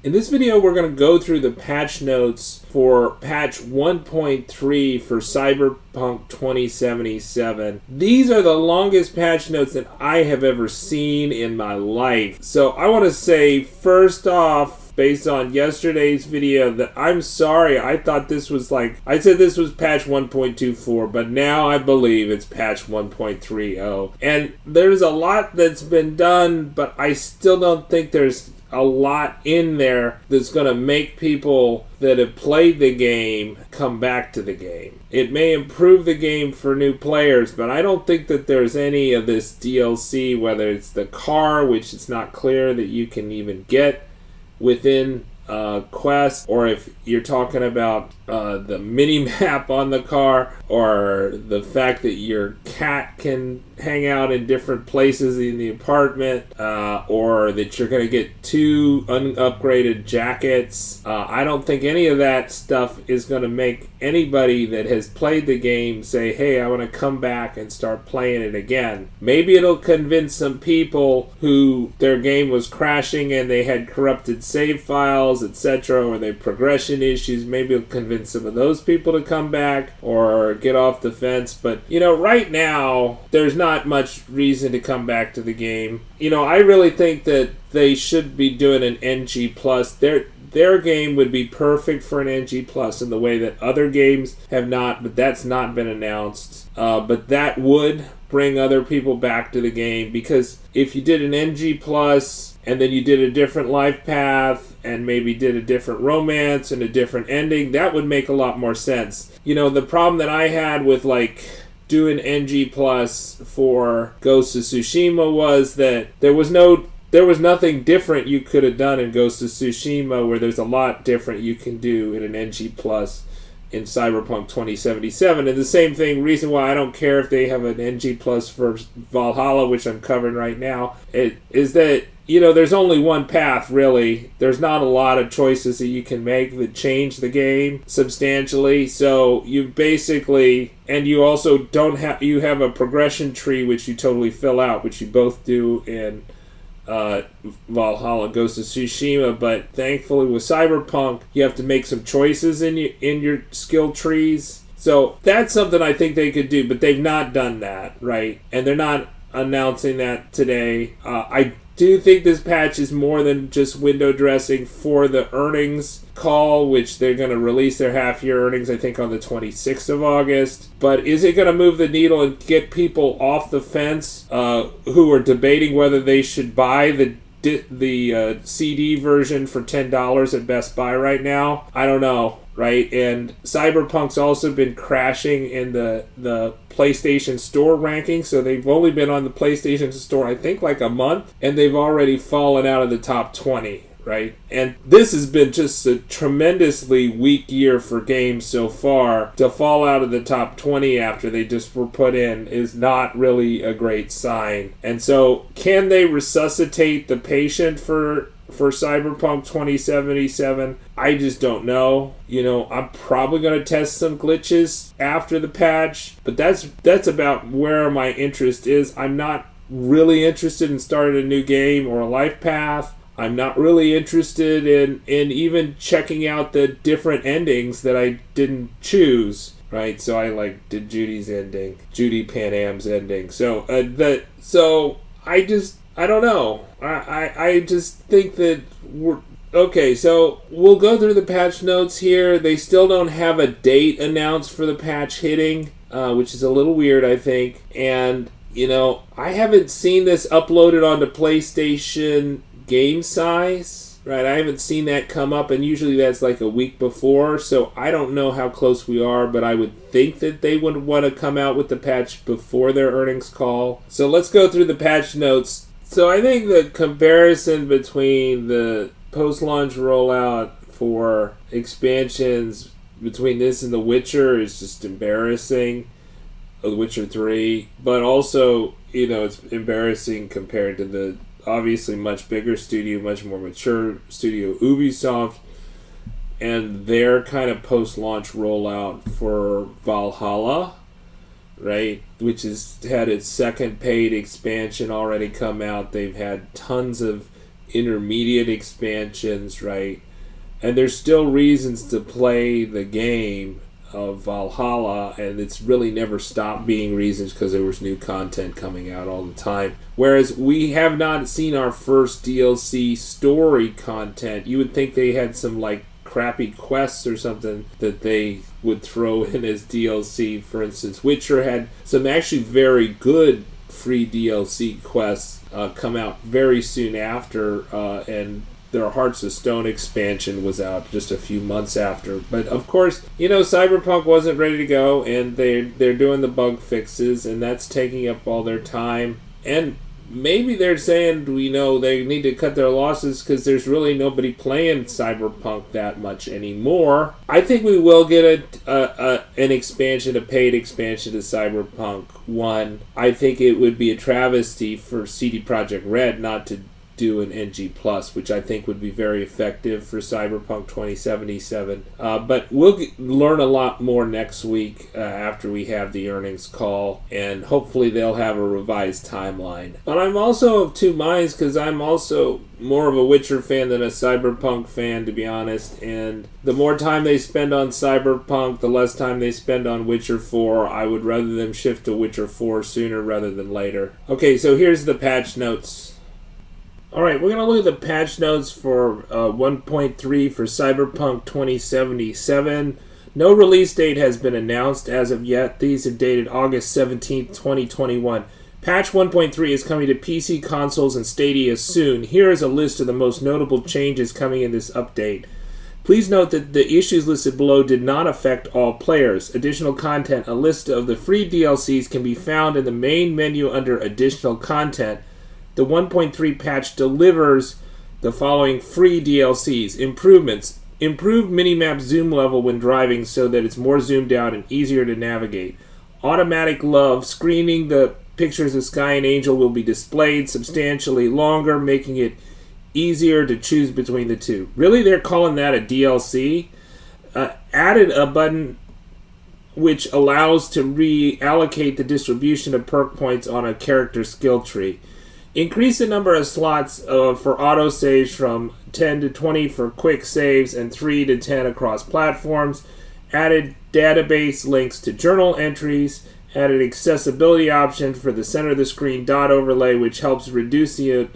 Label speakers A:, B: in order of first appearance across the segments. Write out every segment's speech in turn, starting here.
A: In this video, we're going to go through the patch notes for patch 1.3 for Cyberpunk 2077. These are the longest patch notes that I have ever seen in my life. So I want to say, first off, based on yesterday's video, that I'm sorry. I thought this was I said this was patch 1.24, but now I believe it's patch 1.30. And there's a lot that's been done, but I still don't think there's a lot in there that's going to make people that have played the game come back to the game. It may improve the game for new players, but I don't think that there's any of this DLC, whether it's the car, which it's not clear that you can even get within Quest, or if you're talking about the minimap on the car, or the fact that your cat can hang out in different places in the apartment, or that you're going to get 2 unupgraded jackets. I don't think any of that stuff is going to make anybody that has played the game say, hey, I want to come back and start playing it again. Maybe it'll convince some people who their game was crashing and they had corrupted save files, etc., or they progression issues. Maybe it'll convince some of those people to come back or get off the fence. But, right now, there's not much reason to come back to the game. I really think that they should be doing an NG+. Their game would be perfect for an NG+ in the way that other games have not, but that's not been announced. But that would bring other people back to the game, because if you did an NG+ and then you did a different life path and maybe did a different romance and a different ending, that would make a lot more sense. The problem that I had with doing NG+ for Ghost of Tsushima was that there was nothing different you could have done in Ghost of Tsushima, where there's a lot different you can do in an NG+ in Cyberpunk 2077. And the same thing, reason why I don't care if they have an NG+ for Valhalla, which I'm covering right now, is that, there's only one path, really. There's not a lot of choices that you can make that change the game substantially. So you basically, and you also you have a progression tree which you totally fill out, which you both do in Valhalla, Ghost of Tsushima, but thankfully with Cyberpunk, you have to make some choices in your skill trees. So that's something I think they could do, but they've not done that, right? And they're not announcing that today. I do think this patch is more than just window dressing for the earnings call, which they're going to release their half-year earnings, I think, on the 26th of August. But is it going to move the needle and get people off the fence who are debating whether they should buy the CD version for $10 at Best Buy right now? I don't know, right? And Cyberpunk's also been crashing in the PlayStation Store ranking, so they've only been on the PlayStation Store, I think, a month, and they've already fallen out of the top 20. Right? And this has been just a tremendously weak year for games so far. To fall out of the top 20 after they just were put in is not really a great sign. And so, can they resuscitate the patient for Cyberpunk 2077? I just don't know. I'm probably going to test some glitches after the patch, but that's about where my interest is. I'm not really interested in starting a new game or a life path. I'm not really interested in even checking out the different endings that I didn't choose, right? So I did Judy Panam's ending. So I don't know. I just think that we're okay. So we'll go through the patch notes here. They still don't have a date announced for the patch hitting, which is a little weird, I think. And I haven't seen this uploaded onto PlayStation game size, right? I haven't seen that come up, and usually that's a week before, so I don't know how close we are, but I would think that they would want to come out with the patch before their earnings call. So let's go through the patch notes. So I think the comparison between the post-launch rollout for expansions between this and The Witcher is just embarrassing. The Witcher 3, but also, it's embarrassing compared to the obviously much bigger studio, much more mature studio, Ubisoft, and their kind of post-launch rollout for Valhalla, right, which has had its second paid expansion already come out. They've had tons of intermediate expansions, right? And there's still reasons to play the game of Valhalla, and it's really never stopped being reasons because there was new content coming out all the time. Whereas we have not seen our first DLC story content. You would think they had some like crappy quests or something that they would throw in as DLC. For instance, Witcher had some actually very good free DLC quests come out very soon after, and their Hearts of Stone expansion was out just a few months after. But of course, Cyberpunk wasn't ready to go, and they're doing the bug fixes, and that's taking up all their time. And maybe they're saying, they need to cut their losses because there's really nobody playing Cyberpunk that much anymore. I think we will get an expansion, a paid expansion to Cyberpunk 1. I think it would be a travesty for CD Projekt Red not to do an NG+, which I think would be very effective for Cyberpunk 2077. But we'll learn a lot more next week after we have the earnings call, and hopefully they'll have a revised timeline. But I'm also of two minds because I'm also more of a Witcher fan than a Cyberpunk fan, to be honest, and the more time they spend on Cyberpunk, the less time they spend on Witcher 4. I would rather them shift to Witcher 4 sooner rather than later. Okay, so here's the patch notes. Alright, we're going to look at the patch notes for 1.3 for Cyberpunk 2077. No release date has been announced as of yet. These are dated August 17th, 2021. Patch 1.3 is coming to PC, consoles, and Stadia soon. Here is a list of the most notable changes coming in this update. Please note that the issues listed below did not affect all players. Additional content, a list of the free DLCs can be found in the main menu under Additional Content. The 1.3 patch delivers the following free DLCs. Improvements. Improved minimap zoom level when driving so that it's more zoomed out and easier to navigate. Automatic love. Screening the pictures of Skye and Angel will be displayed substantially longer, making it easier to choose between the two. Really, they're calling that a DLC? Added a button which allows to reallocate the distribution of perk points on a character skill tree. Increase the number of slots for autosaves from 10 to 20 for quick saves and 3 to 10 across platforms. Added database links to journal entries. Added accessibility option for the center of the screen dot overlay, which helps reduce the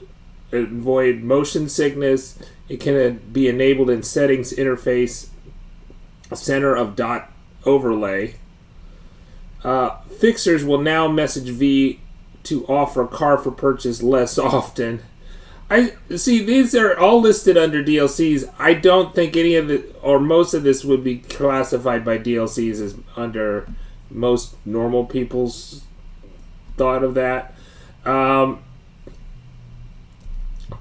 A: avoid motion sickness. It can be enabled in settings interface center of dot overlay. Fixers will now message V to offer a car for purchase less often. I see these are all listed under DLCs. I don't think any of it or most of this would be classified by DLCs as under most normal people's thought of that.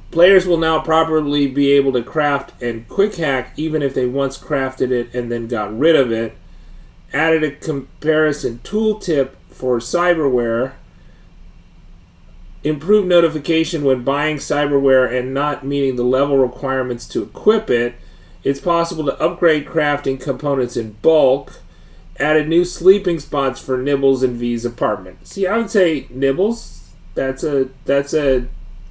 A: Players will now properly be able to craft and quick hack even if they once crafted it and then got rid of it. Added a comparison tooltip for cyberware. Improved notification when buying cyberware and not meeting the level requirements to equip it. It's possible to upgrade crafting components in bulk. Added new sleeping spots for Nibbles in V's apartment. See, I would say Nibbles, that's a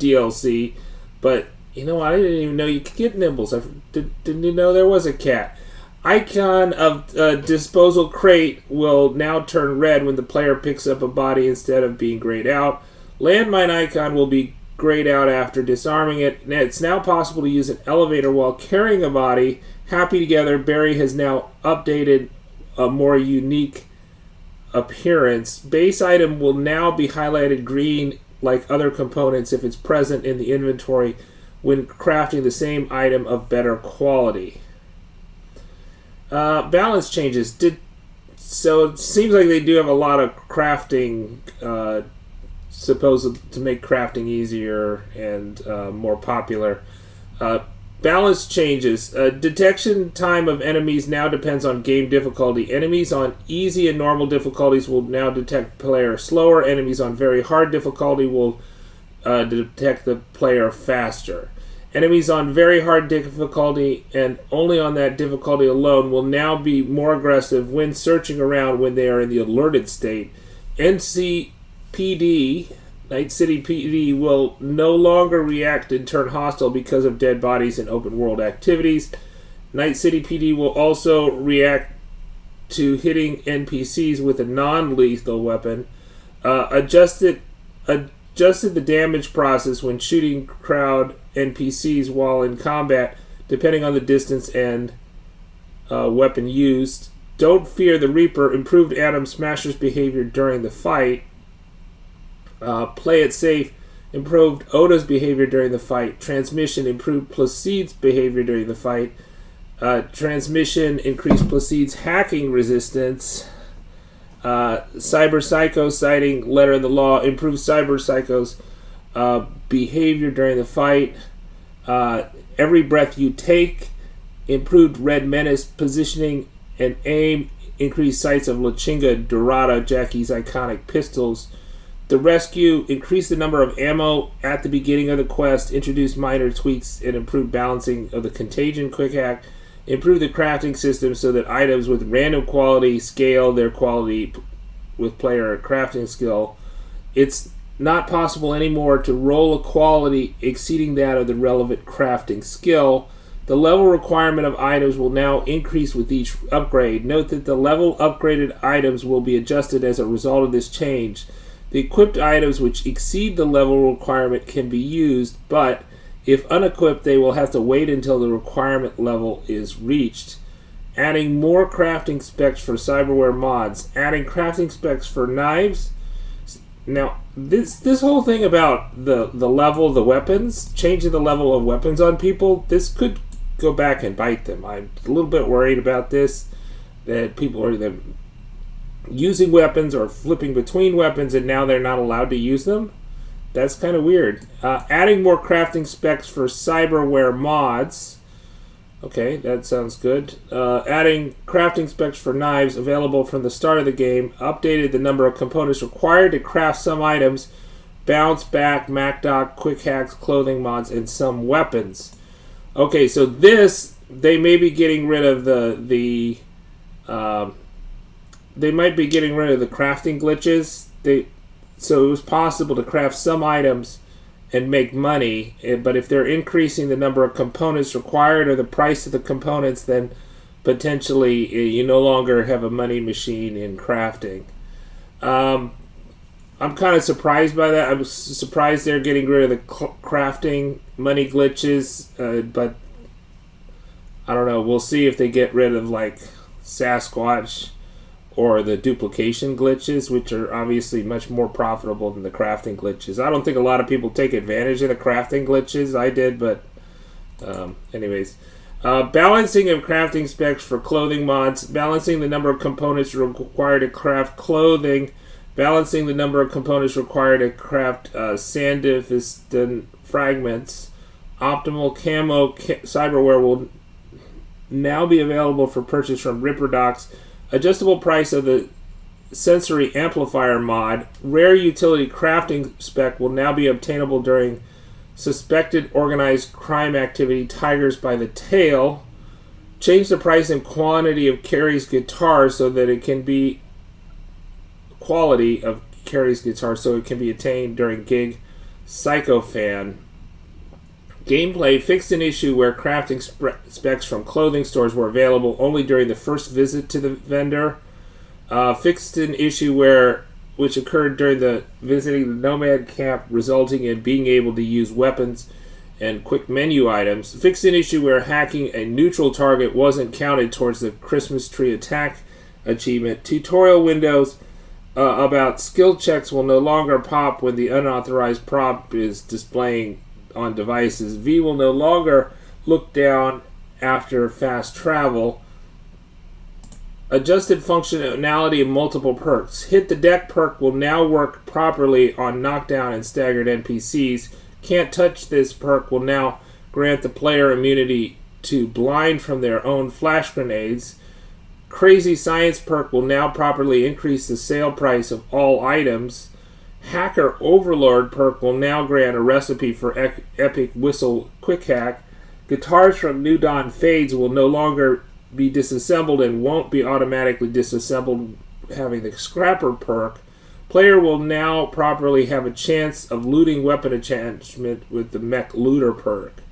A: DLC, but you know what? I didn't even know you could get Nibbles. Didn't you know there was a cat? Icon of disposal crate will now turn red when the player picks up a body instead of being grayed out. Landmine icon will be grayed out after disarming it. It's now possible to use an elevator while carrying a body. Happy Together, Barry has now updated a more unique appearance. Base item will now be highlighted green like other components if it's present in the inventory when crafting the same item of better quality. Balance changes. So it seems like they do have a lot of crafting supposed to make crafting easier and more popular. Balance changes. Detection time of enemies now depends on game difficulty. Enemies on easy and normal difficulties will now detect player slower. Enemies on very hard difficulty will detect the player faster. Enemies on very hard difficulty and only on that difficulty alone will now be more aggressive when searching around when they are in the alerted state. NCPD Night City PD will no longer react and turn hostile because of dead bodies in open world activities. Night City PD will also react to hitting NPCs with a non-lethal weapon. Adjusted the damage process when shooting crowd NPCs while in combat, depending on the distance and weapon used. Don't fear the Reaper. Improved Atom Smasher's behavior during the fight. Play it safe. Improved Oda's behavior during the fight. Transmission improved Placid's behavior during the fight. Transmission increased Placid's hacking resistance. Cyber Psycho citing letter of the law improved Cyber Psycho's behavior during the fight. Every breath you take improved Red Menace positioning and aim. Increased sights of Lachinga Dorada, Jackie's iconic pistols. The rescue increased the number of ammo at the beginning of the quest, introduced minor tweaks, and improved balancing of the contagion quick hack, improved the crafting system so that items with random quality scale their quality with player crafting skill. It's not possible anymore to roll a quality exceeding that of the relevant crafting skill. The level requirement of items will now increase with each upgrade. Note that the level upgraded items will be adjusted as a result of this change. The equipped items which exceed the level requirement can be used, but if unequipped, they will have to wait until the requirement level is reached. Adding more crafting specs for cyberware mods. Adding crafting specs for knives. Now, this whole thing about the level of the weapons, changing the level of weapons on people, this could go back and bite them. I'm a little bit worried about this, that people are either using weapons or flipping between weapons and now they're not allowed to use them. That's kind of weird. Adding more crafting specs for cyberware mods. Okay, that sounds good. Adding crafting specs for knives available from the start of the game. Updated the number of components required to craft some items. Bounce back, MacDoc, quick hacks, clothing mods, and some weapons. Okay, so this, they may be getting rid of they might be getting rid of the crafting glitches. So it was possible to craft some items and make money, but if they're increasing the number of components required or the price of the components, then potentially you no longer have a money machine in crafting. I'm kind of surprised by that. I was surprised they're getting rid of the crafting money glitches, but I don't know. We'll see if they get rid of like Sasquatch or the duplication glitches, which are obviously much more profitable than the crafting glitches. I don't think a lot of people take advantage of the crafting glitches. I did, but anyways. Balancing of crafting specs for clothing mods. Balancing the number of components required to craft clothing. Balancing the number of components required to craft Sandevistan fragments. Optimal camo cyberware will now be available for purchase from Ripper Docs. Adjustable price of the sensory amplifier mod. Rare utility crafting spec will now be obtainable during suspected organized crime activity Tigers by the Tail. Change the price and quantity of Carrie's guitar so that it can be quality of Carrie's guitar so it can be attained during gig Psychofan. Gameplay fixed an issue where crafting specs from clothing stores were available only during the first visit to the vendor. Fixed an issue which occurred during the visiting the Nomad camp, resulting in being able to use weapons and quick menu items. Fixed an issue where hacking a neutral target wasn't counted towards the Christmas tree attack achievement. Tutorial windows about skill checks will no longer pop when the unauthorized prop is displaying on devices. V will no longer look down after fast travel. Adjusted functionality of multiple perks. Hit the deck perk will now work properly on knockdown and staggered NPCs. Can't touch this perk will now grant the player immunity to blind from their own flash grenades. Crazy science perk will now properly increase the sale price of all items. Hacker Overlord perk will now grant a recipe for Epic Whistle Quick Hack. Guitars from New Dawn Fades will no longer be disassembled and won't be automatically disassembled having the Scrapper perk. Player will now properly have a chance of looting weapon attachment with the Mech Looter perk.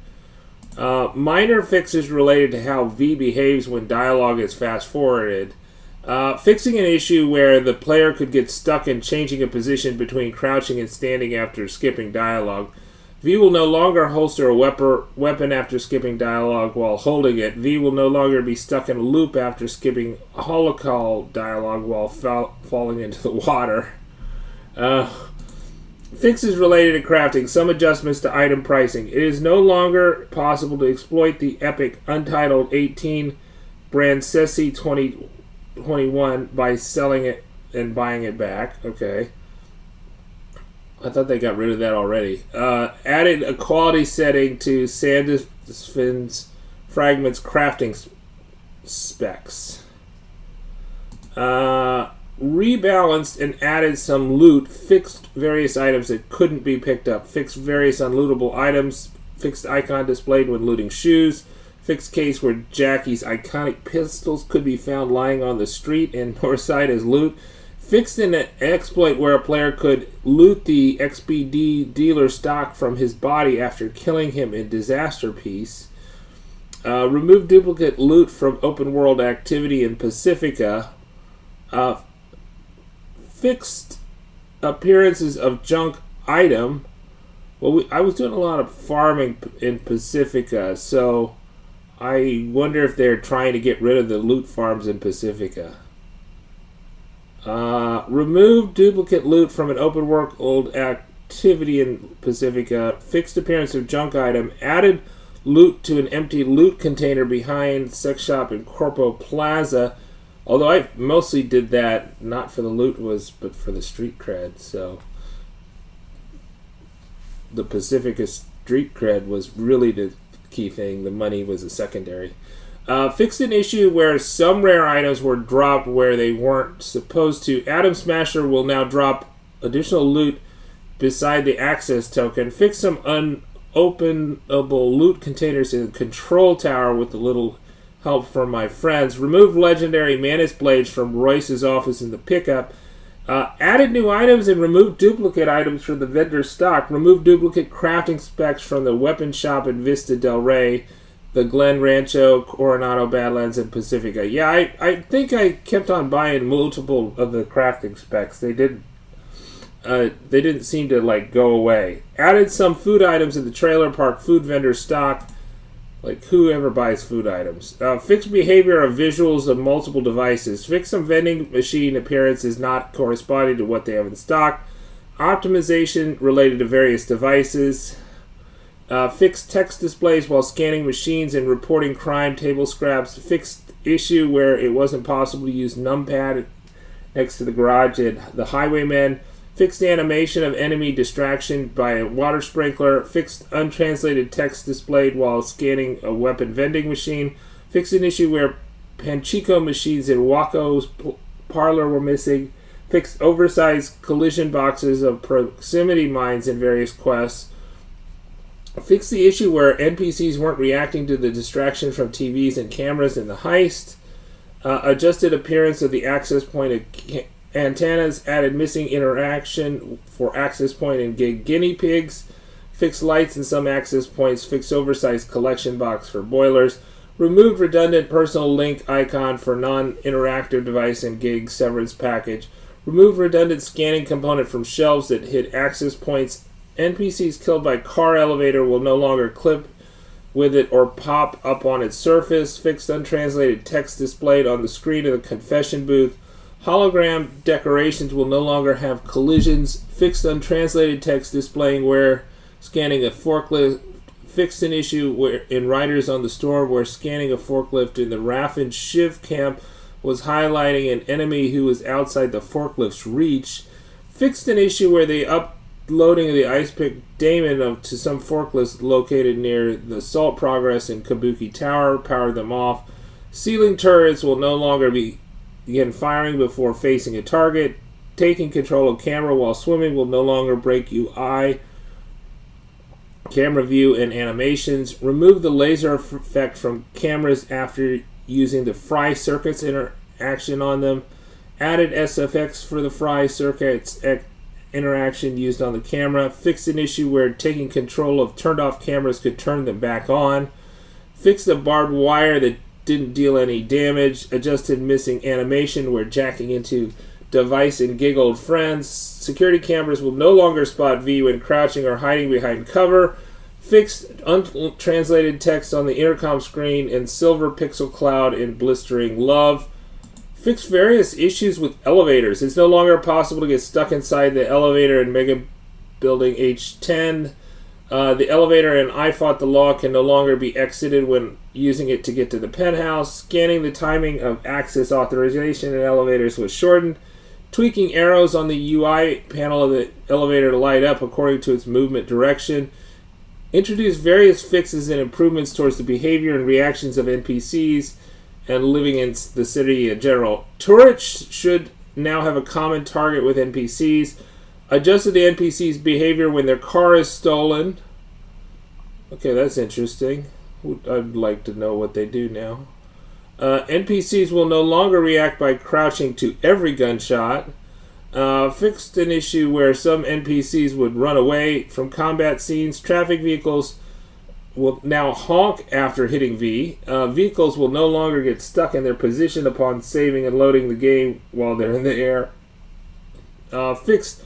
A: Minor fixes related to how V behaves when dialogue is fast-forwarded. Fixing an issue where the player could get stuck in changing a position between crouching and standing after skipping dialogue. V will no longer holster a weapon after skipping dialogue while holding it. V will no longer be stuck in a loop after skipping holocall dialogue while falling into the water. Fixes related to crafting. Some adjustments to item pricing. It is no longer possible to exploit the epic Untitled 18 Brancesi 2021 by selling it and buying it back. Okay. I thought they got rid of that already. Added a quality setting to Sandisfin's Fragments crafting specs. Rebalanced and added some loot. Fixed various items that couldn't be picked up. Fixed various unlootable items. Fixed icon displayed when looting shoes. Fixed case where Jackie's iconic pistols could be found lying on the street and Northside as loot. Fixed an exploit where a player could loot the XBD dealer stock from his body after killing him in Disaster Piece. Remove duplicate loot from open world activity in Pacifica. Fixed appearances of junk item. Well, I was doing a lot of farming in Pacifica, so I wonder if they're trying to get rid of the loot farms in Pacifica. Remove duplicate loot from an open world activity in Pacifica. Fixed appearance of junk item. Added loot to an empty loot container behind sex shop in Corpo Plaza. Although I mostly did that not for the loot but for the street cred. So the Pacifica street cred was really the key thing. The money was a secondary. Fixed an issue where some rare items were dropped where they weren't supposed to. Atom Smasher will now drop additional loot beside the access token. Fix some unopenable loot containers in the control tower with a little help from my friends. Remove legendary Manus Blades from Royce's office in the pickup. Added new items and removed duplicate items from the vendor stock. Remove duplicate crafting specs from the weapon shop in Vista del Rey, the Glen Rancho, Coronado Badlands, and Pacifica. Yeah, I think I kept on buying multiple of the crafting specs. They didn't seem to go away. Added some food items in the trailer park food vendor stock. Like, whoever buys food items. Fixed behavior of visuals of multiple devices. Fix some vending machine appearances not corresponding to what they have in stock. Optimization related to various devices. Fixed text displays while scanning machines and reporting crime table scraps. Fixed issue where it wasn't possible to use numpad next to the garage and the highwayman. Fixed animation of enemy distraction by a water sprinkler. Fixed untranslated text displayed while scanning a weapon vending machine. Fixed an issue where Panchico machines in Waco's parlor were missing. Fixed oversized collision boxes of proximity mines in various quests. Fixed the issue where NPCs weren't reacting to the distraction from TVs and cameras in the heist. Adjusted appearance of the access point of antennas. Added missing interaction for access point and gig guinea pigs. Fixed lights in some access points. Fixed oversized collection box for boilers. Removed redundant personal link icon for non-interactive device and gig severance package. Removed redundant scanning component from shelves that hid access points. NPCs killed by car elevator will no longer clip with it or pop up on its surface. Fixed untranslated text displayed on the screen of the confession booth. Hologram decorations will no longer have collisions. Fixed untranslated text displaying where scanning a forklift. Fixed an issue where in Riders on the Storm where scanning a forklift in the Raffin Shiv camp was highlighting an enemy who was outside the forklift's reach. Fixed an issue where the uploading of the ice pick Damon to some forklifts located near the Salt Progress in Kabuki Tower powered them off. Ceiling turrets will no longer begin firing before facing a target. Taking control of camera while swimming will no longer break UI, camera view, and animations. Remove the laser effect from cameras after using the fry circuits interaction on them. Added SFX for the fry circuits interaction used on the camera. Fixed an issue where taking control of turned off cameras could turn them back on. Fixed a barbed wire that didn't deal any damage. Adjusted missing animation where jacking into device and giggled friends. Security cameras will no longer spot V when crouching or hiding behind cover. Fixed untranslated text on the intercom screen and silver pixel cloud in blistering love. Fixed various issues with elevators. It's no longer possible to get stuck inside the elevator in Mega Building H10. The elevator in I Fought the Law can no longer be exited when using it to get to the penthouse. Scanning the timing of access authorization in elevators was shortened. Tweaking arrows on the UI panel of the elevator to light up according to its movement direction. Introduced various fixes and improvements towards the behavior and reactions of NPCs and living in the city in general. Turrets should now have a common target with NPCs. Adjusted the NPC's behavior when their car is stolen. Okay, that's interesting. I'd like to know what they do now. NPCs will no longer react by crouching to every gunshot. Fixed an issue where some NPCs would run away from combat scenes. Traffic vehicles will now honk after hitting V. Vehicles will no longer get stuck in their position upon saving and loading the game while they're in the air. Fixed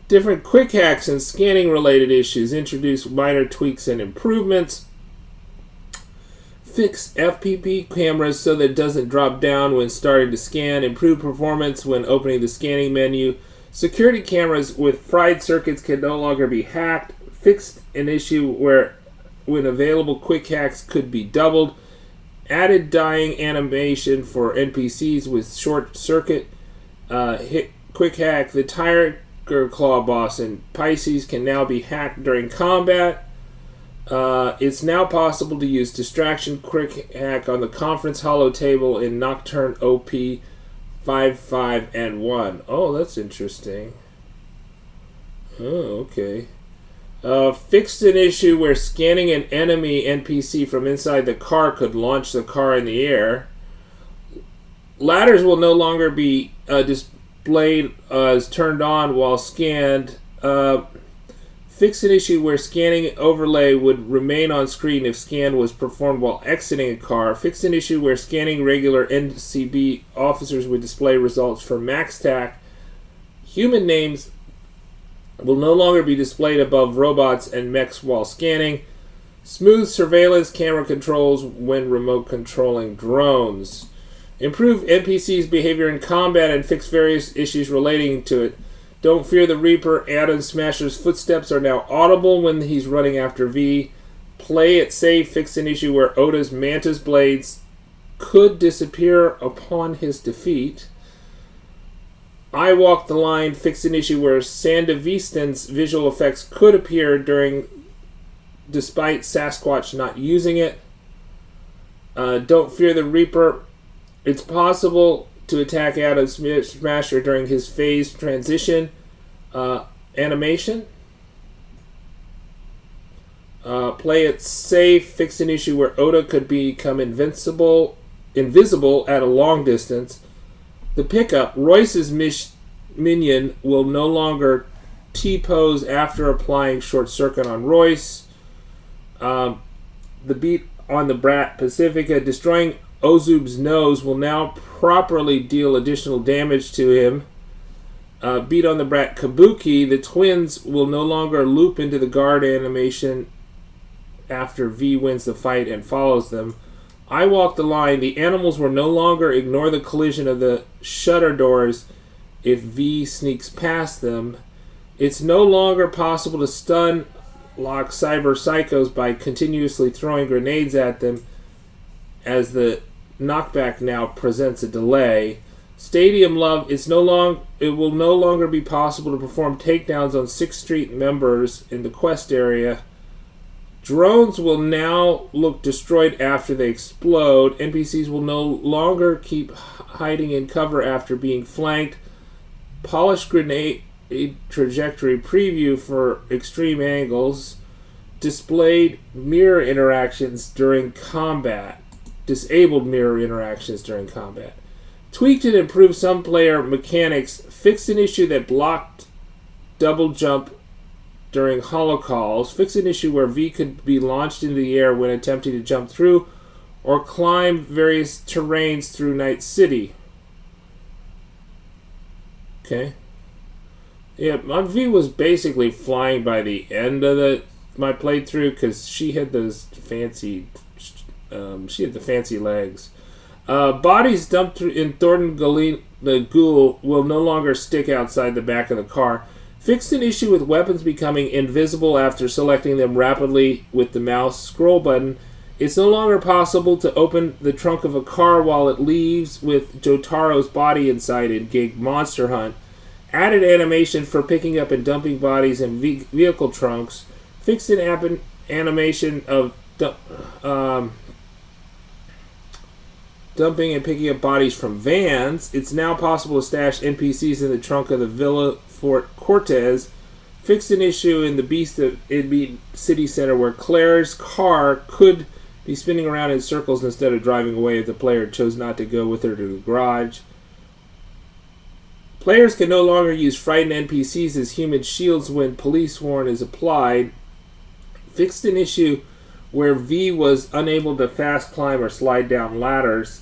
A: different quick hacks and scanning related issues. Introduced minor tweaks and improvements. Fix FPP cameras so that it doesn't drop down when starting to scan. Improve performance when opening the scanning menu. Security cameras with fried circuits can no longer be hacked. Fixed an issue where when available quick hacks could be doubled. Added dying animation for NPCs with short circuit hit quick hack. The Tiger Claw boss in Pisces can now be hacked during combat. It's now possible to use distraction quick hack on the conference holo table in Nocturne OP 5, and 1. Oh, that's interesting. Oh, okay. Fixed an issue where scanning an enemy NPC from inside the car could launch the car in the air. Ladders will no longer be displayed as turned on while scanned. Fixed an issue where scanning overlay would remain on screen if scan was performed while exiting a car. Fixed an issue where scanning regular NCB officers would display results for MaxTac. Human names will no longer be displayed above robots and mechs while scanning. Smooth surveillance camera controls when remote controlling drones. Improve NPC's behavior in combat and fix various issues relating to it. Don't fear the Reaper. Adam Smasher's footsteps are now audible when he's running after V. Play it safe. Fix an issue where Oda's Mantis blades could disappear upon his defeat. I Walk the Line. Fix an issue where Sandevisten's visual effects could appear despite Sasquatch not using it. Don't fear the Reaper. It's possible to attack Adam Smasher during his phase transition animation. Play it safe. Fix an issue where Oda could become invisible at a long distance. The pickup. Royce's minion will no longer T-pose after applying short circuit on Royce. The beat on the Brat Pacifica. Destroying Ozub's nose will now properly deal additional damage to him. Beat on the Brat Kabuki. The twins will no longer loop into the guard animation after V wins the fight and follows them. I Walk the Line. The animals will no longer ignore the collision of the shutter doors if V sneaks past them. It's no longer possible to stun lock cyber psychos by continuously throwing grenades at them, as the knockback now presents a delay. Stadium Love. It will no longer be possible to perform takedowns on 6th Street members in the quest area. Drones will now look destroyed after they explode. NPCs will no longer keep hiding in cover after being flanked. Polished grenade trajectory preview for extreme angles. Displayed mirror interactions during combat. Disabled mirror interactions during combat. Tweaked and improved some player mechanics. Fixed an issue that blocked double jump during holocalls. Fixed an issue where V could be launched into the air when attempting to jump through or climb various terrains through Night City. Okay. Yeah, my V was basically flying by the end of my playthrough because she had those fancy, she had the fancy legs. Bodies dumped in Thornton the Ghoul will no longer stick outside the back of the car. Fixed an issue with weapons becoming invisible after selecting them rapidly with the mouse scroll button. It's no longer possible to open the trunk of a car while it leaves with Jotaro's body inside in Gig Monster Hunt. Added animation for picking up and dumping bodies in vehicle trunks. Fixed an animation of dumping and picking up bodies from vans. It's now possible to stash NPCs in the trunk of the Villa Fort Cortez. Fixed an issue in the Beast of Id City Center where Claire's car could be spinning around in circles instead of driving away if the player chose not to go with her to the garage. Players can no longer use frightened NPCs as human shields when police warrant is applied. Fixed an issue where V was unable to fast climb or slide down ladders.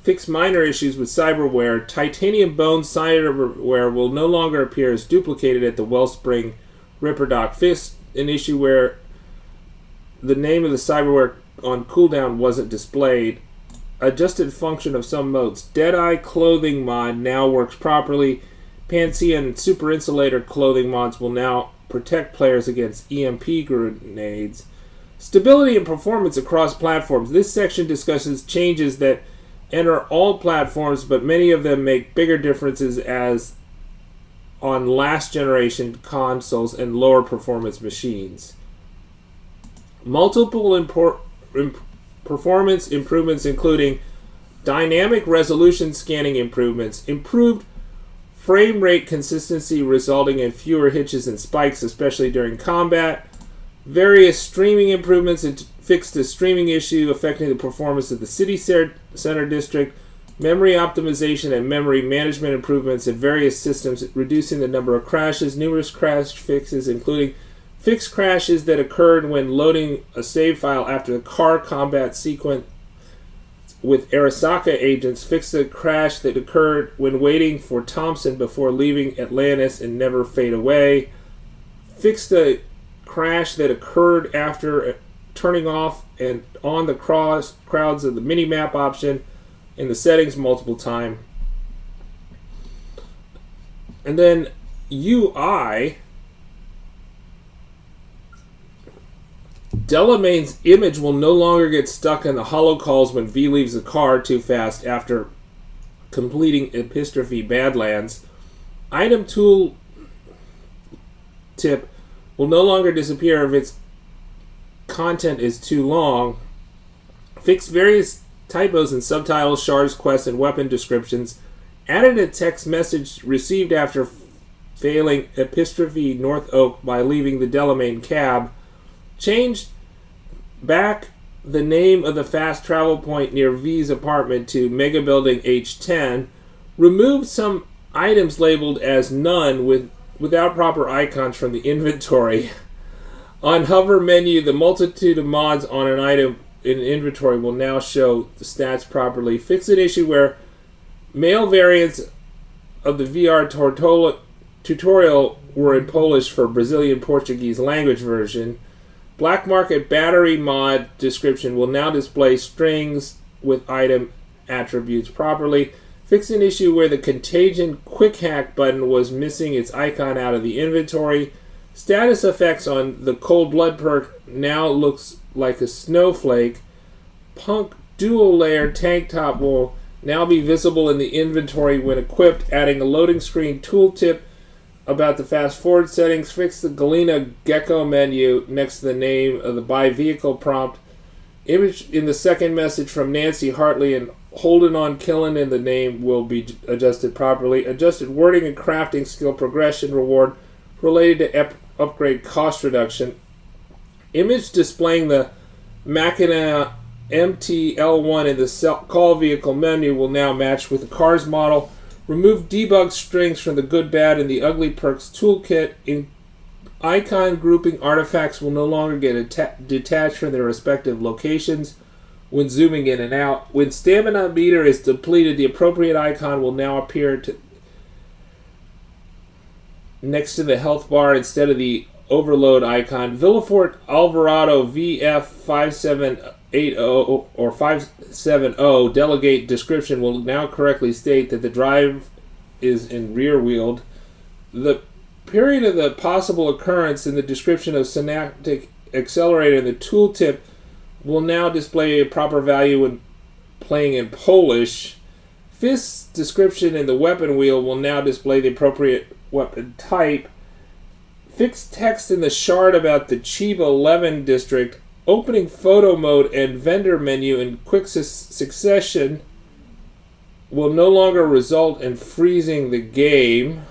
A: Fixed minor issues with cyberware. Titanium bone cyberware will no longer appear as duplicated at the Wellspring Ripper Dock. Fixed an issue where the name of the cyberware on cooldown wasn't displayed. Adjusted function of some modes. Deadeye clothing mod now works properly. Pantheon Super Insulator clothing mods will now protect players against EMP grenades. Stability and performance across platforms. This section discusses changes that enter all platforms, but many of them make bigger differences as on last generation consoles and lower performance machines. Multiple performance improvements including dynamic resolution scanning improvements, improved frame rate consistency resulting in fewer hitches and spikes, especially during combat, various streaming improvements, and fixed a streaming issue affecting the performance of the City Center District, memory optimization and memory management improvements in various systems, reducing the number of crashes, numerous crash fixes including fixed crashes that occurred when loading a save file after the car combat sequence with Arasaka agents. Fixed the crash that occurred when waiting for Thompson before leaving Atlantis and never fade away. Fixed the crash that occurred after turning off and on the crowds of the minimap option in the settings multiple times. And then UI. Delamain's image will no longer get stuck in the holocalls when V leaves the car too fast after completing Epistrophe Badlands. Item tool tip will no longer disappear if its content is too long. Fix various typos in subtitles, shards, quests, and weapon descriptions. Added a text message received after failing Epistrophe North Oak by leaving the Delamain cab. Changed back the name of the fast travel point near V's apartment to Mega Building H10. Removed some items labeled as none without proper icons from the inventory. On hover menu, the multitude of mods on an item in inventory will now show the stats properly. Fix an issue where male variants of the VR tutorial were in Polish for Brazilian Portuguese language version. Black Market Battery mod description will now display strings with item attributes properly. Fix an issue where the Contagion Quick Hack button was missing its icon out of the inventory. Status effects on the Cold Blood perk now looks like a snowflake. Punk Dual Layer Tank Top will now be visible in the inventory when equipped, adding a loading screen tooltip about the fast forward settings. Fix the Galena Gecko menu next to the name of the buy vehicle prompt. Image in the second message from Nancy Hartley and holding on killing in the name will be adjusted properly. Adjusted wording and crafting skill progression reward related to upgrade cost reduction. Image displaying the Machina MTL1 in the call vehicle menu will now match with the car's model. Remove debug strings from the good, bad, and the ugly perks toolkit. Icon grouping artifacts will no longer get detached from their respective locations when zooming in and out. When stamina meter is depleted, the appropriate icon will now appear next to the health bar instead of the overload icon. Villafort Alvarado VF5780 or 570 delegate description will now correctly state that the drive is in rear wheeled. The period of the possible occurrence in the description of synaptic accelerator in the tooltip will now display a proper value when playing in Polish. Fist's description in the weapon wheel will now display the appropriate weapon type. Fixed text in the shard about the Chiba 11 district, opening photo mode and vendor menu in quick succession will no longer result in freezing the game.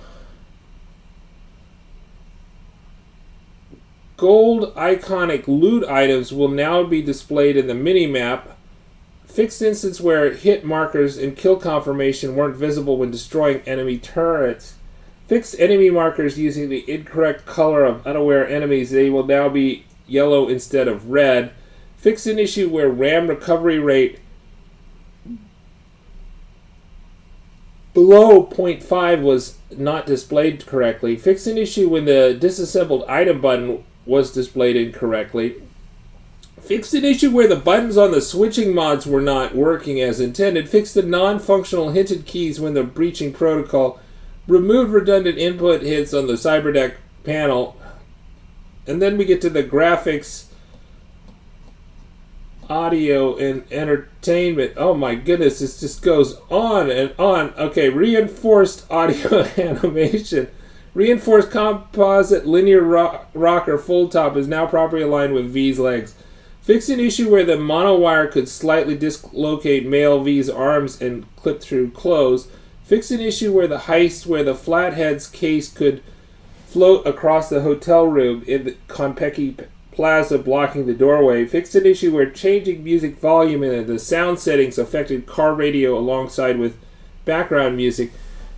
A: Gold iconic loot items will now be displayed in the minimap. Fixed instance where hit markers and kill confirmation weren't visible when destroying enemy turrets. Fixed enemy markers using the incorrect color of unaware enemies. They will now be yellow instead of red. Fixed an issue where RAM recovery rate below 0.5 was not displayed correctly. Fixed an issue when the disassembled item button was displayed incorrectly. Fixed an issue where the buttons on the switching mods were not working as intended. Fixed the non-functional hinted keys when the breaching protocol. Removed redundant input hits on the CyberDeck panel. And then we get to the graphics, audio, and entertainment. Oh my goodness, this just goes on and on. Okay, reinforced audio animation. Reinforced composite linear rocker full top is now properly aligned with V's legs. Fixed an issue where the monowire could slightly dislocate male V's arms and clip through clothes. Fixed an issue where the heist where the flathead's case could float across the hotel room in the Konpeki Plaza blocking the doorway. Fixed an issue where changing music volume and the sound settings affected car radio alongside with background music.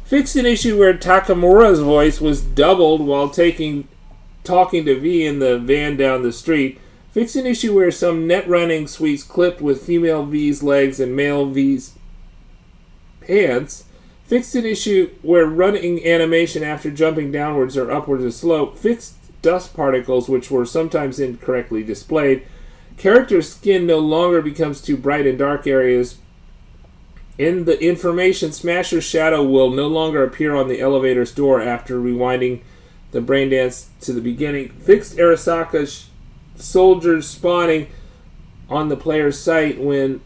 A: Fixed an issue where Takamura's voice was doubled while talking to V in the van down the street. Fixed an issue where some net running suites clipped with female V's legs and male V's pants. Fixed an issue where running animation after jumping downwards or upwards a slope. Fixed dust particles which were sometimes incorrectly displayed. Character skin no longer becomes too bright in dark areas. In the information, Smasher's shadow will no longer appear on the elevator's door after rewinding the brain dance to the beginning. Fixed Arasaka's soldiers spawning on the player's site when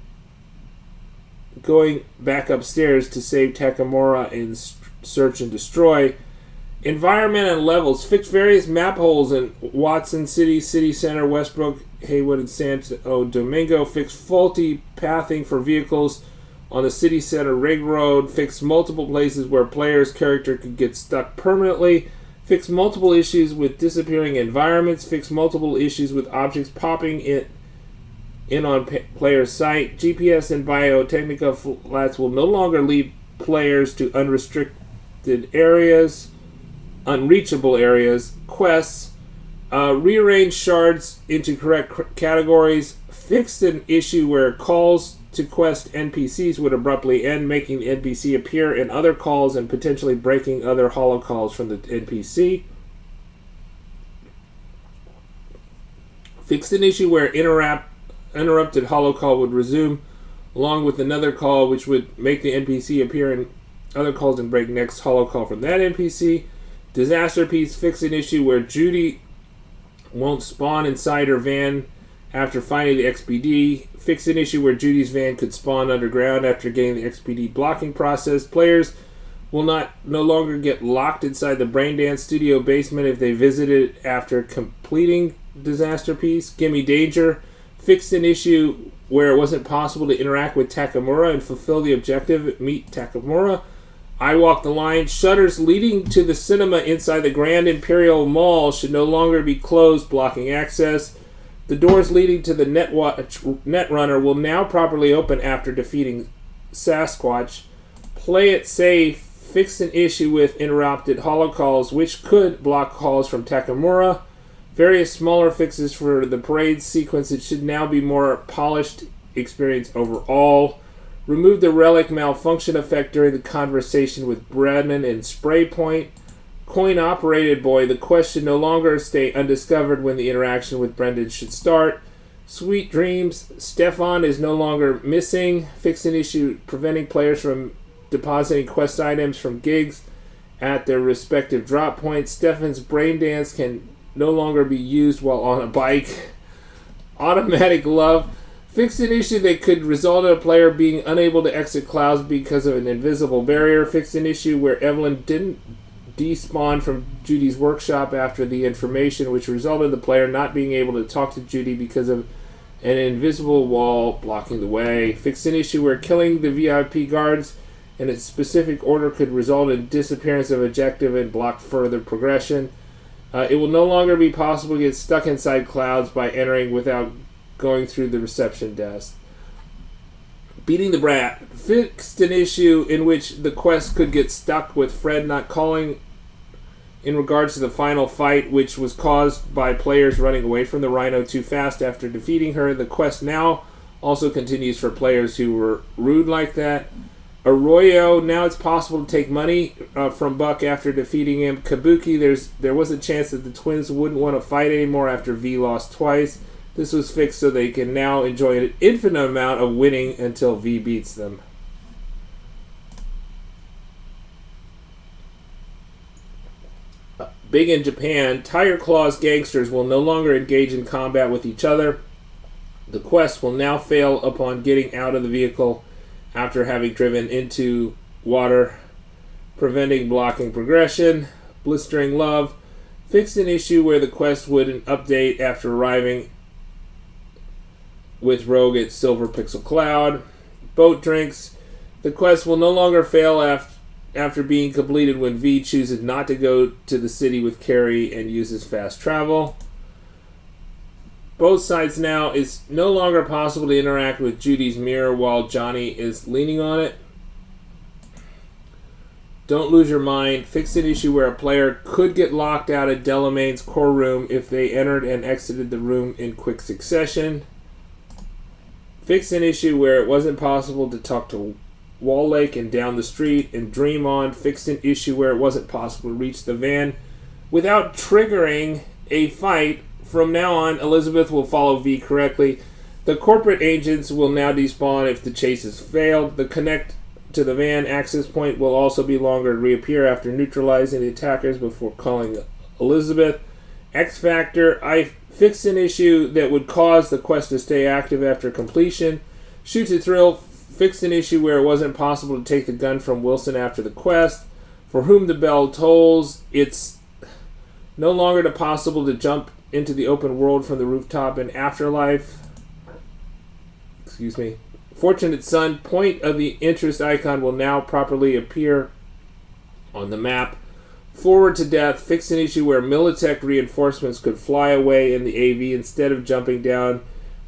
A: going back upstairs to save Takamura in Search and Destroy. Environment and levels. Fixed various map holes in Watson City, City Center, Westbrook, Haywood, and Santo Domingo. Fixed faulty pathing for vehicles on the City Center Rig Road. Fixed multiple places where player's character could get stuck permanently. Fixed multiple issues with disappearing environments. Fixed multiple issues with objects popping in on player's site. GPS and Biotechnica flats will no longer lead players to unrestricted areas, unreachable areas, quests. Rearrange shards into correct categories. Fixed an issue where calls to quest NPCs would abruptly end, making the NPC appear in other calls and potentially breaking other holo calls from the NPC. Fixed an issue where interrupted holo call would resume along with another call which would make the NPC appear in other calls and break next holo call from that NPC. Disaster piece. Fixed an issue where Judy won't spawn inside her van after finding the XPD. Fixed an issue where Judy's van could spawn underground after getting the XPD blocking process. Players will no longer get locked inside the Braindance studio basement if they visit it after completing disaster piece. Gimme Danger. Fixed an issue where it wasn't possible to interact with Takamura and fulfill the objective, meet Takamura. I Walk the Line. Shutters leading to the cinema inside the Grand Imperial Mall should no longer be closed, blocking access. The doors leading to the Netrunner will now properly open after defeating Sasquatch. Play it safe. Fixed an issue with interrupted holocalls, which could block calls from Takamura. Various smaller fixes for the parade sequence. It should now be more polished experience overall. Remove the relic malfunction effect during the conversation with Brennan and Spray Point. Coin operated boy. The quest should no longer stay undiscovered when the interaction with Brendan should start. Sweet dreams. Stefan is no longer missing. Fix an issue preventing players from depositing quest items from gigs at their respective drop points. Stefan's brain dance can no longer be used while on a bike. Automatic love. Fix an issue that could result in a player being unable to exit clouds because of an invisible barrier. Fix an issue where Evelyn didn't despawn from Judy's workshop after the information, which resulted in the player not being able to talk to Judy because of an invisible wall blocking the way. Fix an issue where killing the VIP guards in a specific order could result in disappearance of objective and block further progression. It will no longer be possible to get stuck inside clouds by entering without going through the reception desk. Beating the Brat. Fixed an issue in which the quest could get stuck with Fred not calling in regards to the final fight, which was caused by players running away from the Rhino too fast after defeating her. The quest now also continues for players who were rude like that. Arroyo, now it's possible to take money from Buck after defeating him. Kabuki, there was a chance that the twins wouldn't want to fight anymore after V lost twice. This was fixed so they can now enjoy an infinite amount of winning until V beats them. Big in Japan, Tiger Claw's gangsters will no longer engage in combat with each other. The quest will now fail upon getting out of the vehicle after having driven into water, preventing blocking progression. Blistering Love, fixed an issue where the quest wouldn't update after arriving with Rogue at Silver Pixel Cloud. Boat Drinks, the quest will no longer fail after being completed when V chooses not to go to the city with Carrie and uses fast travel. Both sides now, it's no longer possible to interact with Judy's mirror while Johnny is leaning on it. Don't Lose Your Mind, fix an issue where a player could get locked out of Delamain's core room if they entered and exited the room in quick succession. Fix an issue where it wasn't possible to talk to Wall Lake and down the street. And Dream On, fixed an issue where it wasn't possible to reach the van without triggering a fight. From now on, Elizabeth will follow V correctly. The corporate agents will now despawn if the chase has failed. The connect to the van access point will also be longer and reappear after neutralizing the attackers before calling Elizabeth. X Factor, I fixed an issue that would cause the quest to stay active after completion. Shoot to Thrill, fixed an issue where it wasn't possible to take the gun from Wilson after the quest. For Whom the Bell Tolls, it's no longer possible to jump into the open world from the rooftop in Afterlife. Fortunate Son, point of the interest icon will now properly appear on the map. Forward to Death, fix an issue where Militech reinforcements could fly away in the AV instead of jumping down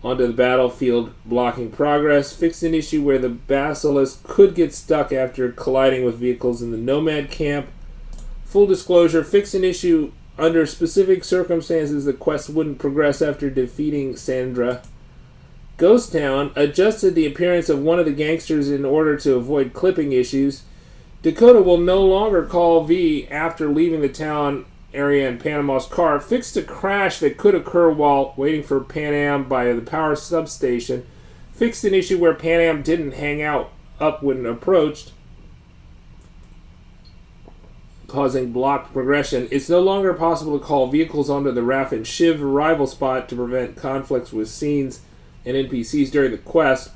A: onto the battlefield blocking progress. Fix an issue where the Basilisk could get stuck after colliding with vehicles in the Nomad camp. Full disclosure, fix an issue under specific circumstances the quest wouldn't progress after defeating Sandra. Ghost Town, adjusted the appearance of one of the gangsters in order to avoid clipping issues. Dakota will no longer call V after leaving the town area in Panama's car. Fixed a crash that could occur while waiting for Pan Am by the power substation. Fixed an issue where Pan Am didn't hang out up when approached, causing blocked progression. It's no longer possible to call vehicles onto the RAF and Shiv arrival spot to prevent conflicts with scenes and NPCs during the quest.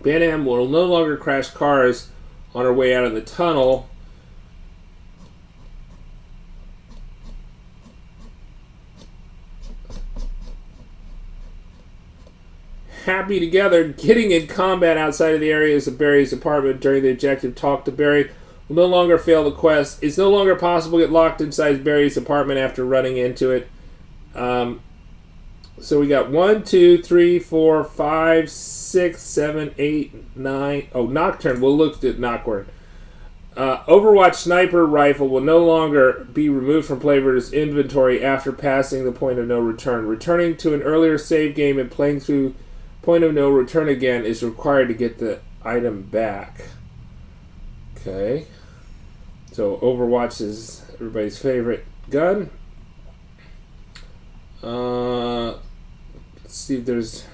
A: Pan Am will no longer crash cars on her way out of the tunnel. Happy Together, getting in combat outside of the areas of Barry's apartment during the objective talk to Barry will no longer fail the quest. It's no longer possible to get locked inside Barry's apartment after running into it. So we got 1, 2, 3, 4, 5, 6, 7, 8, 9. Oh, Nocturne. We'll look at Nocturne. Overwatch sniper rifle will no longer be removed from player's inventory after passing the point of no return. Returning to an earlier save game and playing through point of no return again is required to get the item back. Okay. So Overwatch is everybody's favorite gun. Let's see if there's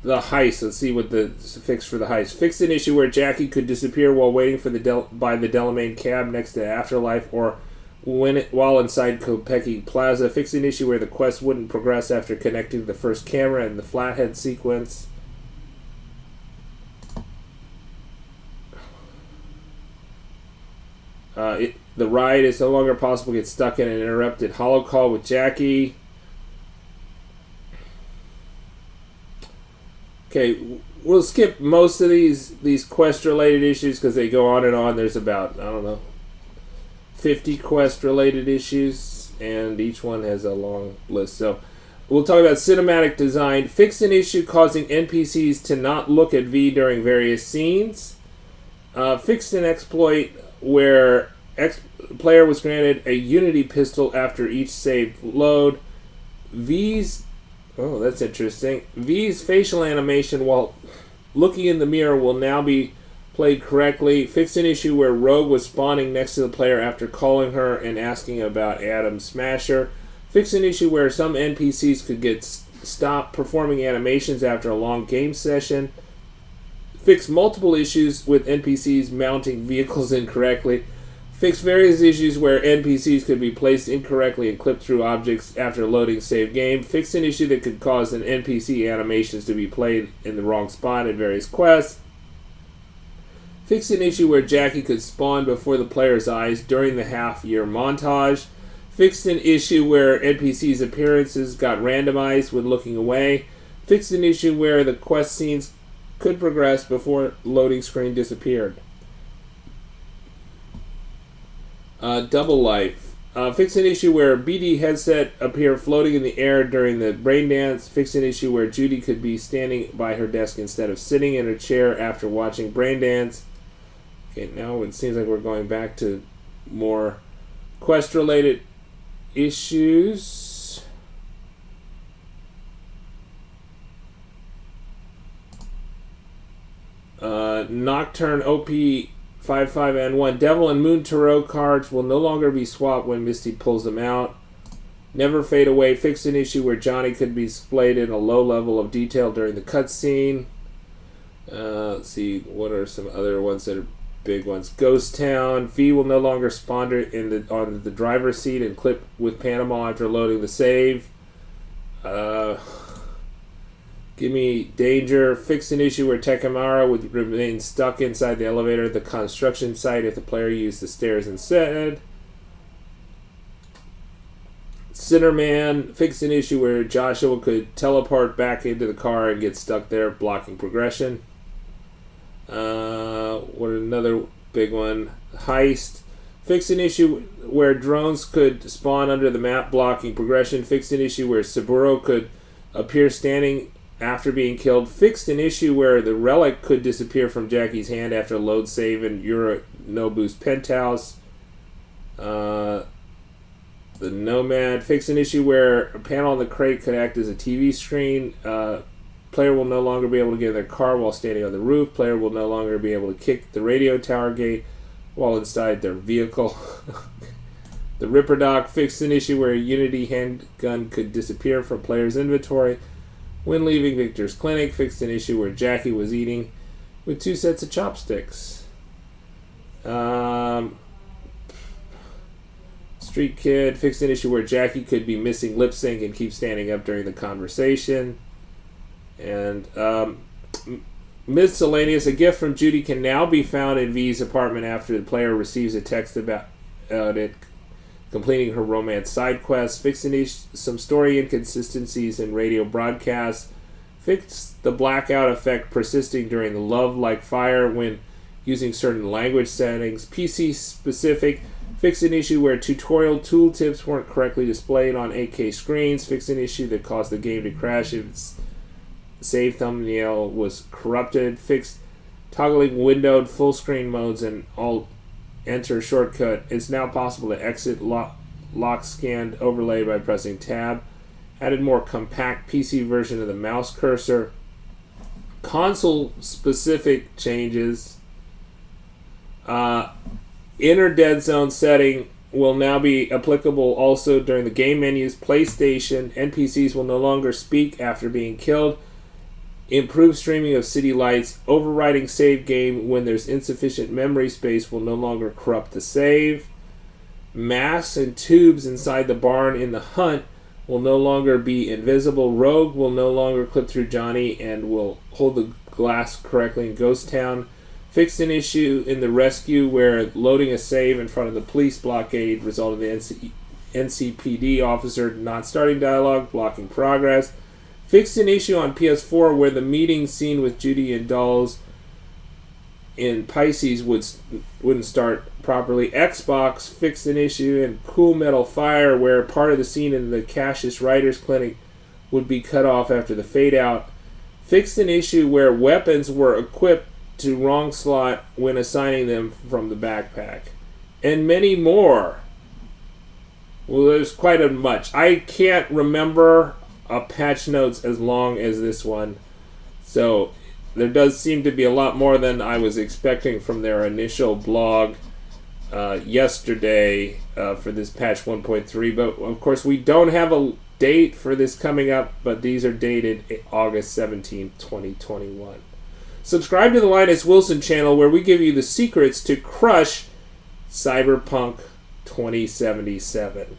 A: the heist. Let's see what the fix for the heist. Fixed an issue where Jackie could disappear while waiting for by the Delamain cab next to Afterlife, or while inside Kopecki Plaza. Fixed an issue where the quest wouldn't progress after connecting to the first camera in the Flathead sequence. The ride is no longer possible to get stuck in an interrupted holo call with Jackie. Okay, we'll skip most of these quest-related issues because they go on and on. There's about, 50 quest-related issues, and each one has a long list. So we'll talk about cinematic design. Fix an issue causing NPCs to not look at V during various scenes. Fixed an exploit where player was granted a Unity pistol after each saved load. Oh, that's interesting. V's facial animation while looking in the mirror will now be played correctly. Fixed an issue where Rogue was spawning next to the player after calling her and asking about Adam Smasher. Fixed an issue where some NPCs could get stopped performing animations after a long game session. Fixed multiple issues with NPCs mounting vehicles incorrectly. Fix various issues where NPCs could be placed incorrectly and clipped through objects after loading save game. Fix an issue that could cause an NPC animations to be played in the wrong spot in various quests. Fix an issue where Jackie could spawn before the player's eyes during the half-year montage. Fixed an issue where NPCs' appearances got randomized when looking away. Fixed an issue where the quest scenes could progress before loading screen disappeared. Double Life. Fix an issue where BD headset appear floating in the air during the brain dance. Fix an issue where Judy could be standing by her desk instead of sitting in her chair after watching brain dance. Okay, now it seems like we're going back to more quest-related issues. Nocturne OP55N1. Devil and Moon Tarot cards will no longer be swapped when Misty pulls them out. Never Fade Away. Fix an issue where Johnny could be displayed in a low level of detail during the cutscene. Let's see, what are some other ones that are big ones? Ghost Town. V will no longer spawn on the driver's seat and clip with Panama after loading the save. Give Me Danger. Fix an issue where Tekamara would remain stuck inside the elevator at the construction site if the player used the stairs instead. Sinnerman. Fix an issue where Joshua could teleport back into the car and get stuck there, blocking progression. What another big one? Heist. Fix an issue where drones could spawn under the map, blocking progression. Fix an issue where Saburo could appear standing after being killed. Fixed an issue where the relic could disappear from Jackie's hand after load save in Yorinobu's penthouse. The Nomad. Fixed an issue where a panel on the crate could act as a TV screen. Player will no longer be able to get in their car while standing on the roof. Player will no longer be able to kick the radio tower gate while inside their vehicle. The Ripper Doc. Fixed an issue where a Unity handgun could disappear from player's inventory when leaving Victor's clinic. Fixed an issue where Jackie was eating with 2 sets of chopsticks. Street Kid. Fixed an issue where Jackie could be missing lip sync and keep standing up during the conversation. And Miscellaneous. A gift from Judy can now be found in V's apartment after the player receives a text about it completing her romance side quest. Fix some story inconsistencies in radio broadcasts. Fix the blackout effect persisting during the Love Like Fire when using certain language settings. PC specific. Fixed an issue where tutorial tooltips weren't correctly displayed on 8K screens. Fixed an issue that caused the game to crash if its save thumbnail was corrupted. Fixed toggling windowed full screen modes and Alt-Enter shortcut. It's now possible to exit lock scanned overlay by pressing Tab. Added more compact PC version of the mouse cursor. Console-specific changes. Inner dead zone setting will now be applicable also during the game menus. PlayStation NPCs will no longer speak after being killed. Improved streaming of city lights. Overwriting save game when there's insufficient memory space will no longer corrupt the save. Masks and tubes inside the barn in the hunt will no longer be invisible. Rogue will no longer clip through Johnny and will hold the glass correctly in Ghost Town. Fixed an issue in the rescue where loading a save in front of the police blockade resulted in the NCPD officer not starting dialogue, blocking progress. Fixed an issue on PS4 where the meeting scene with Judy and Dolls in Pisces wouldn't start properly. Xbox fixed an issue in Cool Metal Fire where part of the scene in the Cassius Writers Clinic would be cut off after the fade out. Fixed an issue where weapons were equipped to wrong slot when assigning them from the backpack. And many more. Well, there's quite a much. I can't remember a patch notes as long as this one. So there does seem to be a lot more than I was expecting from their initial blog yesterday for this patch 1.3. But of course we don't have a date for this coming up, but these are dated August 17, 2021. Subscribe to the Linus Wilson channel where we give you the secrets to crush Cyberpunk 2077.